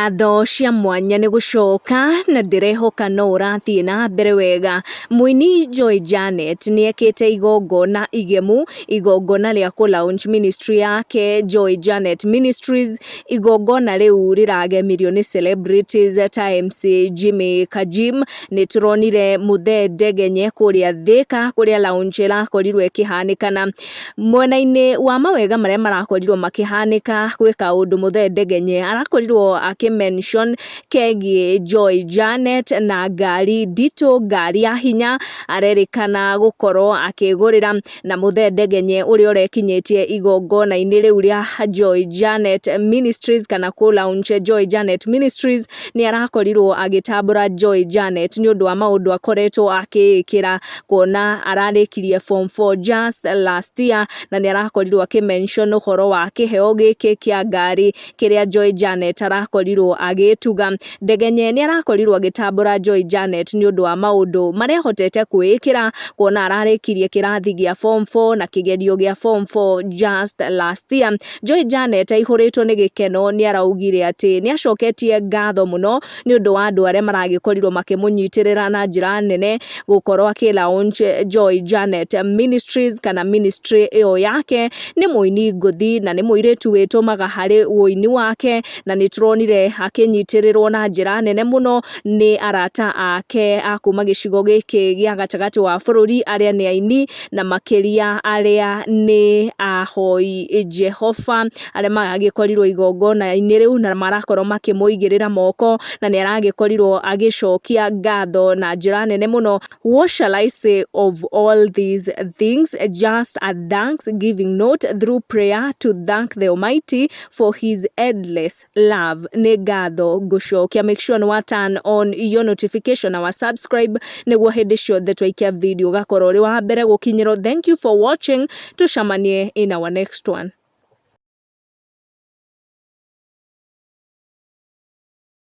Ngatho cia mwanya ni gucoka na ndirehoka no urathie na mbere wega. Muini Joy Janet ni ekite igongona igemu, igongona ria ku launch ministry yake Joy Janet Ministries. Igongona riu riragemirio ni celebrities ta MC Jimmy Kajim. Ni turonire Muthedengenye kuria Thika kuria launch irakorirwo ikihanikana. Mwena-ini wa mawega maria marakorirwo makihanika gwika undu Muthedengenye arakorirwo mention kegi Joy Janet na ngari ndito, ngari ya hinya arerikana gukorwo akigurira, na Muthedengenye uria urekinyitie igongona-ini riu ria Joy Janet Ministries kana ku launch Joy Janet Ministries ni arakorirwo agitambura Joy Janet ni undu wa maundu akoretwo akikira, kuona ararikirie form 4 just last year, na ni arakorirwo akimention uhoro wa kiheo giki kia ngari kiria Joy Janet arakorirwo agituga. Ndegenye ni arakorirwo agitambura Joy Janet ni undu wa maundu maria hotete kuikira, kuona ararikirie kirathi gia form 4 na kigerio gia form 4 just last year. Joy Janet aihuritwo ni gikeno, ni araugire ati ni acoketie ngatho muno ni undu wa andu aria maragikorirwo makimunyitirira na njira nene gukorwo akilaunch Joy Janet Ministries kana ministry iyo yake. Ni muini nguthi na ni muiritu witumaga hari uini wake, na ni turonire akinyitirirwo na njira nene muno ni arata ake akuma gicigo giki gia gatagati wa bururi aria ni aini na makiria aria ni ahoi Jehova aria magagikorirwo igongona-ini riu na marakorwo makimuigirira moko, na ni aragikorirwo agicokia ngatho na njira nene muno. What shall I say of all these things? Just a thanksgiving note through prayer to thank the Almighty for his endless love. Ni ngatho ngucokia. Make sure no turn on your notification or subscribe niguo hindi ciothe twaikia video gakorwo ri wa mbere gukinyirwo. Thank you for watching. Tucamanie in our next one.